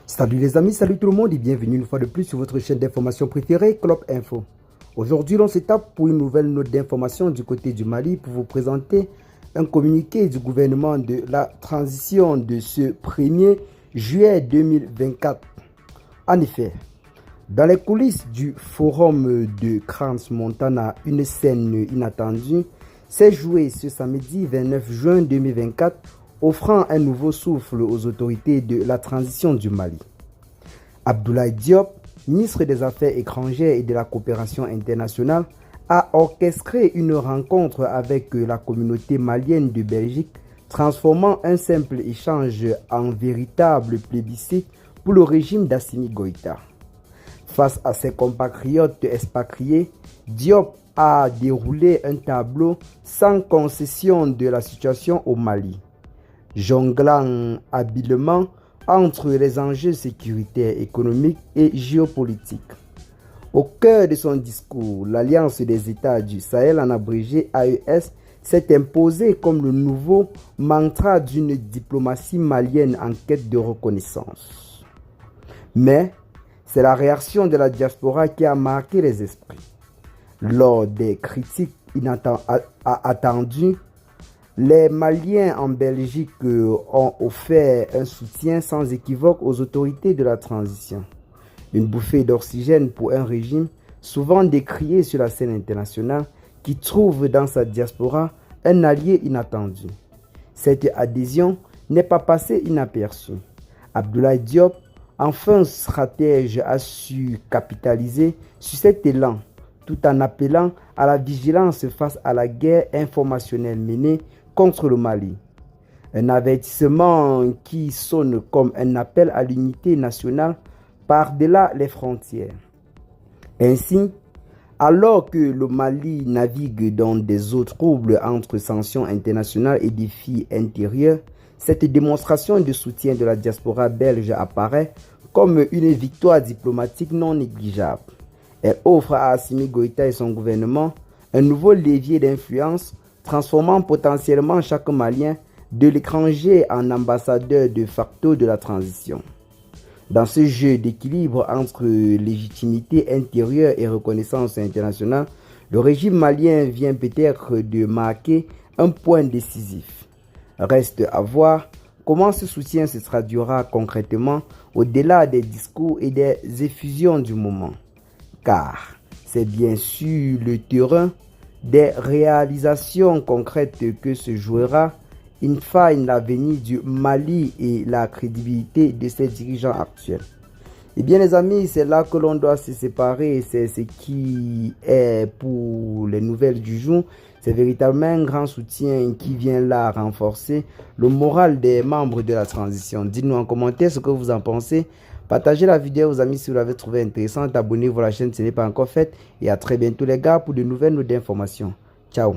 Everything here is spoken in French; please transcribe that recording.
Salut les amis, salut tout le monde et bienvenue une fois de plus sur votre chaîne d'information préférée, Clop Info. Aujourd'hui, on se tape pour une nouvelle note d'information du côté du Mali pour vous présenter un communiqué du gouvernement de la transition de ce 1er juillet 2024. En effet, dans les coulisses du forum de Crans-Montana, une scène inattendue s'est jouée ce samedi 29 juin 2024, offrant un nouveau souffle aux autorités de la transition du Mali. Abdoulaye Diop, ministre des Affaires étrangères et de la coopération internationale, a orchestré une rencontre avec la communauté malienne de Belgique, transformant un simple échange en véritable plébiscite pour le régime d'Assimi Goïta. Face à ses compatriotes expatriés, Diop a déroulé un tableau sans concession de la situation au Mali, jonglant habilement entre les enjeux sécuritaires, économiques et géopolitiques. Au cœur de son discours, l'Alliance des États du Sahel, en abrégé AES, s'est imposée comme le nouveau mantra d'une diplomatie malienne en quête de reconnaissance. Mais c'est la réaction de la diaspora qui a marqué les esprits. Lors des critiques attendues, les Maliens en Belgique ont offert un soutien sans équivoque aux autorités de la transition. Une bouffée d'oxygène pour un régime souvent décrié sur la scène internationale qui trouve dans sa diaspora un allié inattendu. Cette adhésion n'est pas passée inaperçue. Abdoulaye Diop, enfin stratège, a su capitaliser sur cet élan tout en appelant à la vigilance face à la guerre informationnelle menée contre le Mali. Un avertissement qui sonne comme un appel à l'unité nationale par-delà les frontières. Ainsi, alors que le Mali navigue dans des eaux troubles entre sanctions internationales et défis intérieurs, cette démonstration de soutien de la diaspora belge apparaît comme une victoire diplomatique non négligeable. Elle offre à Assimi Goïta et son gouvernement un nouveau levier d'influence, transformant potentiellement chaque Malien de l'étranger en ambassadeur de facto de la transition. Dans ce jeu d'équilibre entre légitimité intérieure et reconnaissance internationale, le régime malien vient peut-être de marquer un point décisif. Reste à voir comment ce soutien se traduira concrètement au-delà des discours et des effusions du moment. Car c'est bien sur le terrain des réalisations concrètes que se jouera in fine l'avenir du Mali et la crédibilité de ses dirigeants actuels. Eh bien les amis, c'est là que l'on doit se séparer, c'est ce qui est pour les nouvelles du jour. C'est véritablement un grand soutien qui vient là renforcer le moral des membres de la transition. Dites-nous en commentaire ce que vous en pensez. Partagez la vidéo aux amis si vous l'avez trouvée intéressante. Abonnez-vous à la chaîne si ce n'est pas encore fait. Et à très bientôt les gars pour de nouvelles notes d'informations. Ciao.